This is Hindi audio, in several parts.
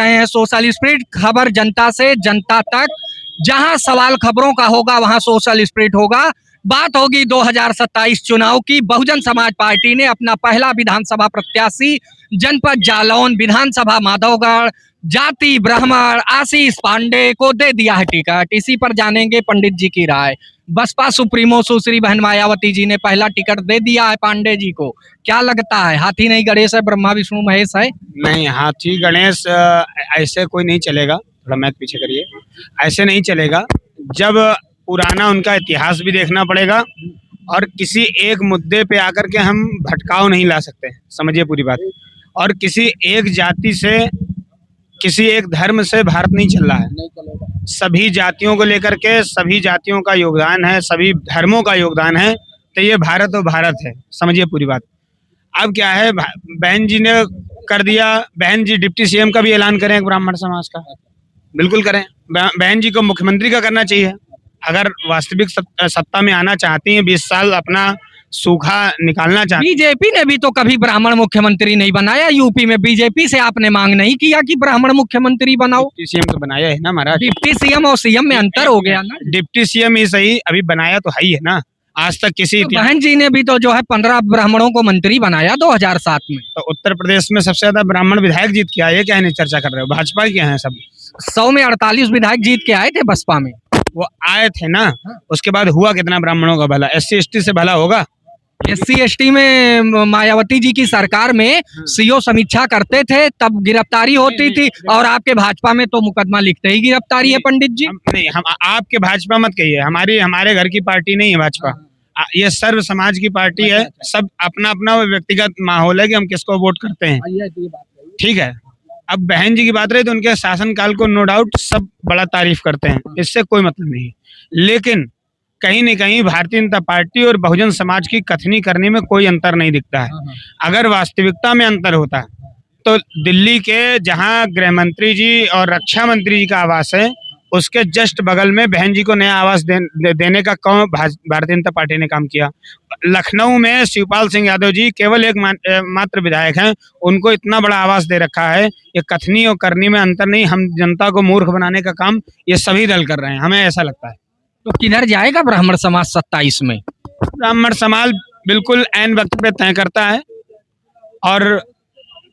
रहे हैं सोशल स्पिरिट, खबर जनता से जनता तक। जहां सवाल खबरों का होगा वहां सोशल स्पिरिट होगा। बात होगी 2027 चुनाव की। बहुजन समाज पार्टी ने अपना पहला विधानसभा प्रत्याशी जनपद जालौन, विधानसभा माधवगढ़, जाति ब्राह्मण आशीष पांडे को दे दिया है टिकट। इसी पर जानेंगे पंडित जी की राय। बसपा सुप्रीमो सुश्री बहन मायावती जी ने पहला टिकट दे दिया है पांडे जी को। क्या लगता है, हाथी नहीं गणेश है, ब्रह्मा विष्णु महेश है? नहीं, हाथी गणेश ऐसे कोई नहीं चलेगा। थोड़ा मैच पीछे करिए। ऐसे नहीं चलेगा। जब पुराना उनका इतिहास भी देखना पड़ेगा और किसी एक मुद्दे पे आकर के हम भटकाव नहीं ला सकते। समझिए पूरी बात। और किसी एक जाति से, किसी एक धर्म से भारत नहीं चल रहा है। सभी जातियों को लेकर के, सभी जातियों का योगदान है, सभी धर्मों का योगदान है। तो ये भारत और भारत है। समझिए पूरी बात। अब क्या है, बहन जी ने कर दिया। बहन जी डिप्टी सीएम का भी ऐलान करें ब्राह्मण समाज का, बिल्कुल करें। बहन जी को मुख्यमंत्री का करना चाहिए। अगर वास्तविक सत्ता में आना चाहती हैं, 20 साल अपना सूखा निकालना चाहती। बीजेपी ने भी तो कभी ब्राह्मण मुख्यमंत्री नहीं बनाया। यूपी में बीजेपी से आपने मांग नहीं किया कि ब्राह्मण मुख्यमंत्री बनाओ। डिप्टी सीएम तो बनाया है ना महाराज। डिप्टी सीएम और सीएम में अंतर हो गया ना। डिप्टी सीएम ही सही, अभी बनाया तो है ही है ना। आज तक किसी तो बहन जी ने भी तो जो है 15 ब्राह्मणों को मंत्री बनाया 2007 में। तो उत्तर प्रदेश में सबसे ज्यादा ब्राह्मण विधायक जीत के आए। क्या नहीं चर्चा कर रहे हो? भाजपा के हैं सब। 100 में 48 विधायक जीत के आए थे बसपा में। वो आए थे ना। उसके बाद हुआ कितना ब्राह्मणों का भला? SC ST से भला होगा? SC ST में मायावती जी की सरकार में सीओ समीक्षा करते थे, तब गिरफ्तारी होती थी। और आपके भाजपा में तो मुकदमा लिखते ही गिरफ्तारी है पंडित जी। नहीं, हम आपके भाजपा मत कहिए। हमारे घर की पार्टी नहीं है भाजपा। ये सर्व समाज की पार्टी है। सब अपना अपना व्यक्तिगत माहौल है कि हम किसको वोट करते हैं। ठीक है। अब बहन जी की बात रही तो उनके शासनकाल को नो डाउट सब बड़ा तारीफ करते हैं, इससे कोई मतलब नहीं। लेकिन कहीं न कहीं भारतीय जनता पार्टी और बहुजन समाज की कथनी करने में कोई अंतर नहीं दिखता है। अगर वास्तविकता में अंतर होता तो दिल्ली के जहां गृह मंत्री जी और रक्षा मंत्री जी का आवास है, उसके जस्ट बगल में बहन जी को नया आवास देने का काम भारतीय जनता पार्टी ने काम किया। लखनऊ में शिवपाल सिंह यादव जी केवल एक मात्र विधायक हैं, उनको इतना बड़ा आवास दे रखा है। ये कथनी और करनी में अंतर नहीं। हम जनता को मूर्ख बनाने का काम ये सभी दल कर रहे हैं, हमें ऐसा लगता है। तो किधर जाएगा ब्राह्मण समाज 27 में? ब्राह्मण समाज बिल्कुल ऐन वक्त पे तय करता है। और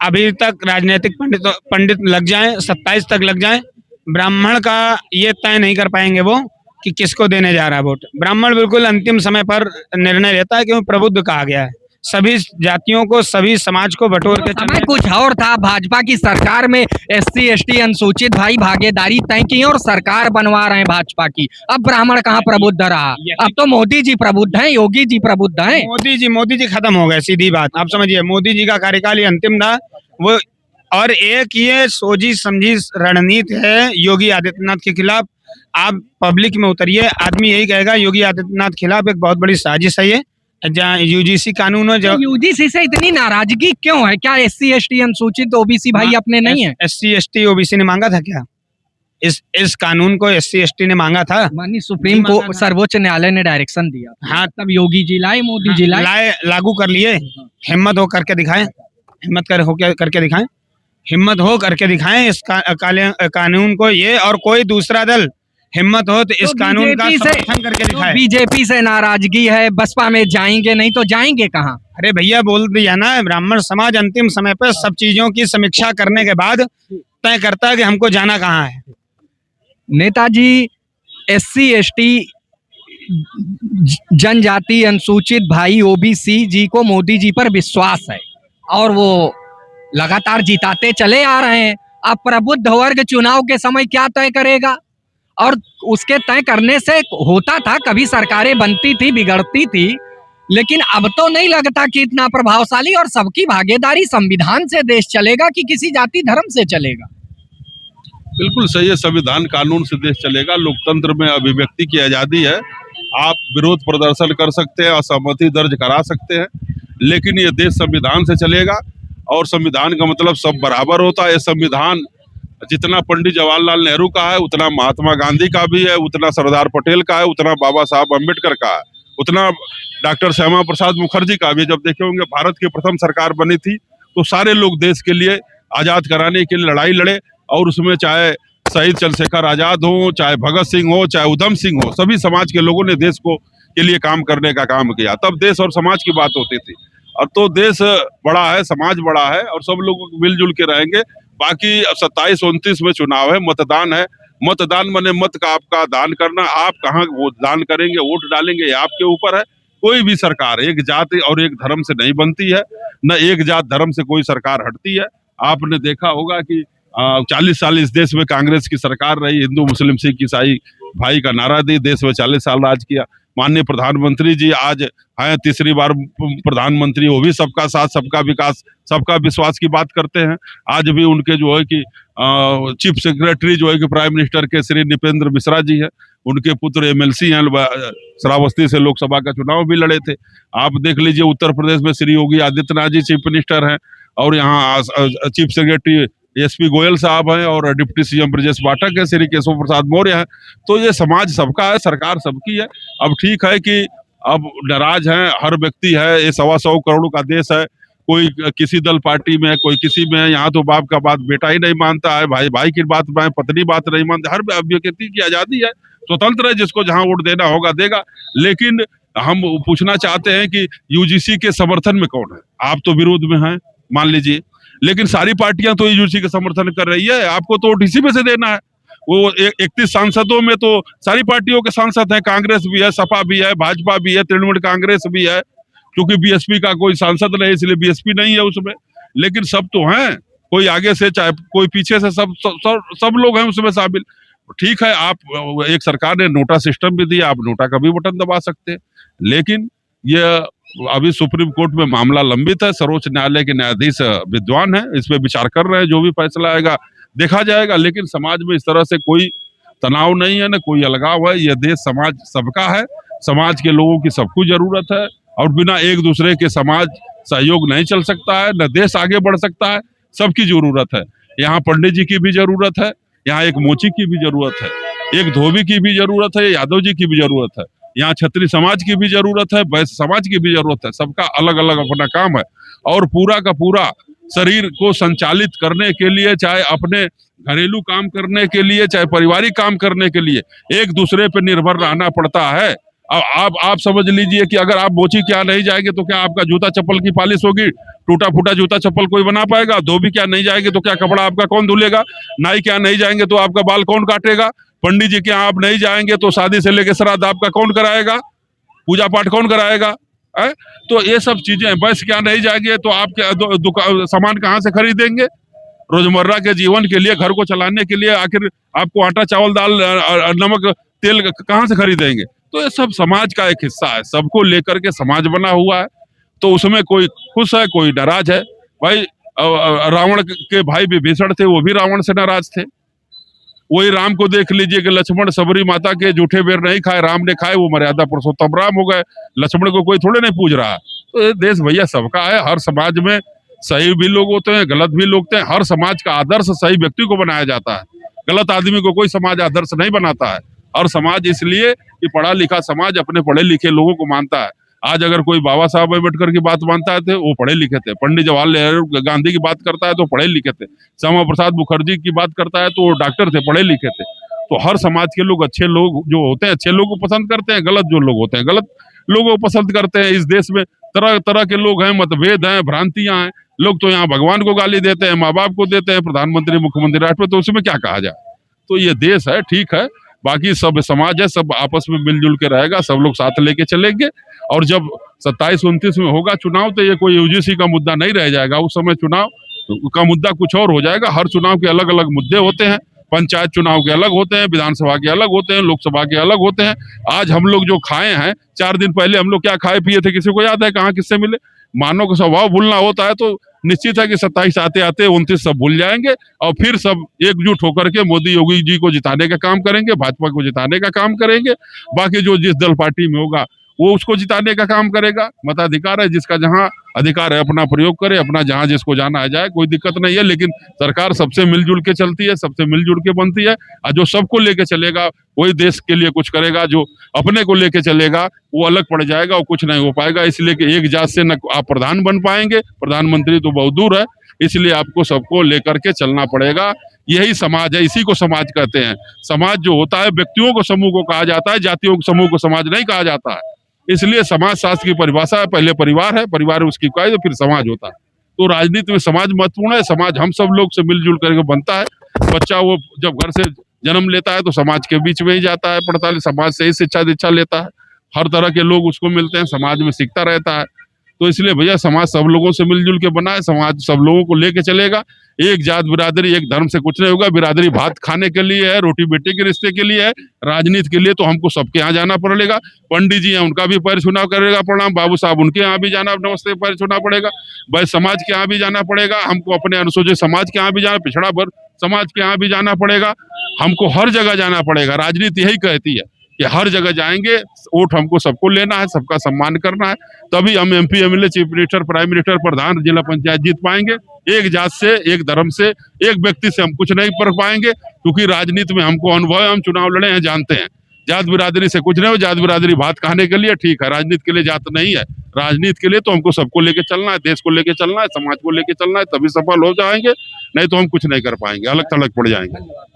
अभी तक राजनीतिक पंडित लग जाएं, 27 तक लग जाएं, ब्राह्मण का ये तय नहीं कर पाएंगे वो कि किसको देने जा रहा है वोट। ब्राह्मण बिल्कुल अंतिम समय पर निर्णय लेता है, क्योंकि प्रबुद्ध कहा गया है। सभी जातियों को, सभी समाज को बटोर के समय कुछ और था। भाजपा की सरकार में SC ST अनुसूचित भाई भागीदारी तय की और सरकार बनवा रहे हैं भाजपा की। अब ब्राह्मण कहाँ प्रबुद्ध रहा? अब तो मोदी जी प्रबुद्ध हैं, योगी जी प्रबुद्ध हैं। मोदी जी खत्म हो गए, सीधी बात। आप समझिए, मोदी जी का कार्यकाल ही अंतिम था वो। और एक ये सोची समझी रणनीति है योगी आदित्यनाथ के खिलाफ। आप पब्लिक में उतरिए, आदमी यही कहेगा योगी आदित्यनाथ के खिलाफ एक बहुत बड़ी साजिश है ये। जहाँ UGC कानून है, जो UGC से इतनी नाराजगी क्यों है? क्या SC ST अनुसूचित OBC भाई अपने नहीं है? SC ST OBC ने मांगा था क्या? इस कानून को SC ST ने मांगा था? माननीय सुप्रीम को सर्वोच्च न्यायालय ने डायरेक्शन दिया। हाँ, तब योगी जी लाए, मोदी जी लाए, लागू कर लिए। हिम्मत हो करके दिखाएं, हिम्मत हो करके दिखाएं इस कानून को। ये और कोई दूसरा दल हिम्मत हो तो इस कानून का समर्थन करके दिखाए। बीजेपी से नाराजगी है, बसपा में जाएंगे, नहीं तो जाएंगे कहाँ? अरे भैया, बोल दिया ना, ब्राह्मण समाज अंतिम समय पर सब चीजों की समीक्षा करने के बाद तय करता है कि हमको जाना कहाँ है। नेताजी, SC ST जनजाति अनुसूचित भाई OBC जी को मोदी जी पर विश्वास है और वो लगातार जिताते चले आ रहे हैं। अब प्रबुद्ध वर्ग चुनाव के समय क्या तय करेगा? और उसके तय करने से होता था, कभी सरकारें बनती थी, बिगड़ती थी, लेकिन अब तो नहीं लगता कि इतना प्रभावशाली और सबकी भागीदारी संविधान से देश चलेगा कि किसी जाति धर्म से चलेगा। बिल्कुल सही है, संविधान कानून से देश चलेगा। लोकतंत्र में अभिव्यक्ति की आजादी है। आप विरोध प्रदर्शन कर सकते हैं, असहमति दर्ज करा सकते हैं, लेकिन ये देश संविधान से चलेगा। और संविधान का मतलब सब बराबर होता है। ये संविधान जितना पंडित जवाहरलाल नेहरू का है, उतना महात्मा गांधी का भी है, उतना सरदार पटेल का है, उतना बाबा साहब अम्बेडकर का है, उतना डॉक्टर श्यामा प्रसाद मुखर्जी का भी। जब देखे होंगे भारत की प्रथम सरकार बनी थी तो सारे लोग देश के लिए आजाद कराने के लिए लड़ाई लड़े। और उसमें चाहे शहीद चंद्रशेखर आजाद हो, चाहे भगत सिंह हो, चाहे उधम सिंह हो, सभी समाज के लोगों ने देश को के लिए काम करने का काम किया। तब देश और समाज की बात होती थी। अब तो देश बड़ा है, समाज बड़ा है और सब लोग मिलजुल के रहेंगे। बाकी 27-29 में चुनाव है, मतदान है। मतदान माने मत का आपका दान करना। आप कहाँ वो दान करेंगे, वोट डालेंगे, ये आपके ऊपर है। कोई भी सरकार एक जाति और एक धर्म से नहीं बनती है, न एक जात धर्म से कोई सरकार हटती है। आपने देखा होगा कि 40 साल इस देश में कांग्रेस की सरकार रही, हिंदू मुस्लिम सिख ईसाई भाई का नारा दी, देश में 40 साल राज किया। माननीय प्रधानमंत्री जी आज हैं, तीसरी बार प्रधानमंत्री, वो भी सबका साथ, सबका विकास, सबका विश्वास की बात करते हैं। आज भी उनके जो है कि चीफ सेक्रेटरी जो है कि प्राइम मिनिस्टर के श्री नृपेंद्र मिश्रा जी है, उनके पुत्र MLC हैं, श्रावस्ती से लोकसभा का चुनाव भी लड़े थे। आप देख लीजिए उत्तर प्रदेश में श्री योगी आदित्यनाथ जी चीफ मिनिस्टर हैं और यहाँ चीफ सेक्रेटरी SP गोयल साहब हैं और डिप्टी CM ब्रजेश पाठक है, श्री केशव प्रसाद मौर्य है। तो ये समाज सबका है, सरकार सबकी है। अब ठीक है कि अब नाराज हैं, हर व्यक्ति है, ये 125 करोड़ का देश है, कोई किसी दल पार्टी में है, कोई किसी में है। यहाँ तो बाप का बात बेटा ही नहीं मानता है, भाई भाई की बात पत्नी बात नहीं मानती। हर व्यक्ति की आजादी है, स्वतंत्र है, जिसको जहाँ वोट देना होगा देगा। लेकिन हम पूछना चाहते हैं कि UGC के समर्थन में कौन है? आप तो विरोध में हैं मान लीजिए, लेकिन सारी पार्टियां तो UGC का समर्थन कर रही है। आपको तो वोट इसी में से देना है। वो 31 सांसदों में तो सारी पार्टियों के सांसद हैं, कांग्रेस भी है, सपा भी है, भाजपा भी है, तृणमूल कांग्रेस भी है। क्योंकि BSP का कोई सांसद नहीं, इसलिए BSP नहीं है उसमें, लेकिन सब तो हैं, कोई आगे से चाहे कोई पीछे से, सब लोग हैं उसमें शामिल। ठीक है, आप एक सरकार ने नोटा सिस्टम भी दिया, आप नोटा का भी बटन दबा सकते हैं। लेकिन ये अभी सुप्रीम कोर्ट में मामला लंबित है, सर्वोच्च न्यायालय के न्यायाधीश विद्वान है, इस पे विचार कर रहे हैं, जो भी फैसला आएगा देखा जाएगा। लेकिन समाज में इस तरह से कोई तनाव नहीं है, न कोई अलगाव है। यह देश समाज सबका है, समाज के लोगों की सबको जरूरत है और बिना एक दूसरे के समाज सहयोग नहीं चल सकता है, न देश आगे बढ़ सकता है। सबकी जरूरत है। यहाँ पंडित जी की भी जरूरत है, यहाँ एक मोची की भी जरूरत है, एक धोबी की भी जरूरत है, यादव जी की भी जरूरत है, यहाँ क्षत्रिय समाज की भी जरूरत है, वैश्य समाज की भी जरूरत है। सबका अलग अलग अपना काम है और पूरा का पूरा शरीर को संचालित करने के लिए, चाहे अपने घरेलू काम करने के लिए, चाहे पारिवारिक काम करने के लिए एक दूसरे पर निर्भर रहना पड़ता है। अब आप समझ लीजिए कि अगर आप मोची क्या नहीं जाएंगे तो क्या आपका जूता चप्पल की पॉलिश होगी? टूटा फूटा जूता चप्पल कोई बना पाएगा? धोबी क्या नहीं जाएंगे तो क्या कपड़ा आपका कौन धुलेगा? नाई क्या नहीं जाएंगे तो आपका बाल कौन काटेगा? पंडित जी के यहाँ आप नहीं जाएंगे तो शादी से लेकर श्राद्ध आपका कौन कराएगा? पूजा पाठ कौन कराएगा? है? तो ये सब चीजें, बस क्या नहीं जाएंगे तो आप सामान कहाँ से खरीदेंगे? रोजमर्रा के जीवन के लिए, घर को चलाने के लिए आखिर आपको आटा चावल दाल नमक तेल कहाँ से खरीदेंगे? तो ये सब समाज का एक हिस्सा है, सबको लेकर के समाज बना हुआ है। तो उसमें कोई खुश है, कोई नाराज है। भाई रावण के भाई विभीषण थे, वो भी रावण से नाराज थे। वही राम को देख लीजिए कि लक्ष्मण सबरी माता के जूठे बेर नहीं खाए, राम ने खाए, वो मर्यादा पुरुषोत्तम राम हो गए। लक्ष्मण को कोई थोड़े नहीं पूछ रहा। तो ये देश भैया सबका है। हर समाज में सही भी लोग होते हैं, गलत भी लोग होते हैं। हर समाज का आदर्श सही व्यक्ति को बनाया जाता है, गलत आदमी को कोई समाज आदर्श नहीं बनाता है। और समाज इसलिए कि पढ़ा लिखा समाज अपने पढ़े लिखे लोगों को मानता है। आज अगर कोई बाबा साहब अम्बेडकर की बात मानता है तो वो पढ़े लिखे थे, पंडित जवाहरलाल गांधी की बात करता है तो पढ़े लिखे थे, श्यामा प्रसाद मुखर्जी की बात करता है तो वो डॉक्टर थे, पढ़े लिखे थे। तो हर समाज के लोग, अच्छे लोग जो होते हैं अच्छे लोगों को पसंद करते हैं, गलत जो लोग होते हैं गलत लोगों को पसंद करते हैं। इस देश में तरह तरह के लोग हैं, मतभेद हैं, भ्रांतियां हैं। लोग तो यहाँ भगवान को गाली देते हैं, माँ बाप को देते हैं, प्रधानमंत्री मुख्यमंत्री राष्ट्रपति, तो उसमें क्या कहा जाए? तो ये देश है, ठीक है। बाकी सब समाज है, सब आपस में मिलजुल के रहेगा, सब लोग साथ लेके चलेंगे। और जब 27-29 में होगा चुनाव तो ये कोई UGC का मुद्दा नहीं रह जाएगा। उस समय चुनाव का मुद्दा कुछ और हो जाएगा। हर चुनाव के अलग अलग मुद्दे होते हैं। पंचायत चुनाव के अलग होते हैं, विधानसभा के अलग होते हैं, लोकसभा के अलग होते हैं। आज हम लोग जो खाए हैं, 4 दिन पहले हम लोग क्या खाए पिए थे, किसी को याद है? कहाँ किससे मिले? मानव का स्वभाव भूलना होता है, तो निश्चित है कि 27 आते आते 29 सब भूल जाएंगे और फिर सब एकजुट होकर के मोदी योगी जी को जिताने का काम करेंगे, भाजपा को जिताने का काम करेंगे। बाकी जो जिस दल पार्टी में होगा वो उसको जिताने का काम करेगा। मताधिकार है, जिसका जहां अधिकार है अपना प्रयोग करे, अपना जहां जिसको जाना है जाए, कोई दिक्कत नहीं है। लेकिन सरकार सबसे मिलजुल के चलती है, सबसे मिलजुल के बनती है। और जो सबको लेके चलेगा वही देश के लिए कुछ करेगा। जो अपने को लेके चलेगा वो अलग पड़ जाएगा, वो कुछ नहीं हो पाएगा। इसलिए कि एक जात से न आप प्रधान बन पाएंगे, प्रधानमंत्री तो बहुत दूर है। इसलिए आपको सबको लेकर के चलना पड़ेगा। यही समाज है, इसी को समाज कहते हैं। समाज जो होता है व्यक्तियों को समूह को कहा जाता है, जातियों के समूह को समाज नहीं कहा जाता है। इसलिए समाज शास्त्र की परिभाषा है, पहले परिवार है, परिवार उसकी इकाई, तो फिर समाज होता है। तो राजनीति में समाज महत्वपूर्ण है। समाज हम सब लोग से मिलजुल करके बनता है। बच्चा वो जब घर से जन्म लेता है तो समाज के बीच में ही जाता है, पढ़ता है, समाज से ही शिक्षा दीक्षा लेता है। हर तरह के लोग उसको मिलते हैं, समाज में सीखता रहता है। तो इसलिए भैया समाज सब लोगों से मिलजुल के बना है, समाज सब लोगों को लेके चलेगा। एक जात बिरादरी एक धर्म से कुछ नहीं होगा। बिरादरी भात खाने के लिए है, रोटी बेटी के रिश्ते के लिए है। राजनीति के लिए तो हमको सबके यहाँ जाना पड़ेगा। पंडित जी हैं, उनका भी पैर छूना करेगा प्रणाम। बाबू साहब, उनके यहाँ भी जाना नमस्ते पैर छूना पड़ेगा। भाई समाज के यहाँ भी जाना पड़ेगा हमको, अपने अनुसूचित समाज के यहाँ भी जाना, पिछड़ा वर्ग समाज के यहाँ भी जाना पड़ेगा। हमको हर जगह जाना पड़ेगा। राजनीति यही कहती है कि हर जगह जाएंगे, वोट हमको सबको लेना है, सबका सम्मान करना है, तभी हम MP MLA chief minister prime minister प्रधान जिला पंचायत जीत पाएंगे। एक जात से, एक धर्म से, एक व्यक्ति से हम कुछ नहीं कर पाएंगे, क्योंकि राजनीति में हमको अनुभव है, हम चुनाव लड़े हैं, जानते हैं। जात बिरादरी से कुछ नहीं हो। जात बिरादरी भात खाने के लिए ठीक है, राजनीति के लिए जात नहीं है। राजनीति के लिए तो हमको सबको लेके चलना है, देश को लेके चलना है, समाज को लेके चलना है, तभी सफल हो जाएंगे, नहीं तो हम कुछ नहीं कर पाएंगे, अलग थलग पड़ जाएंगे।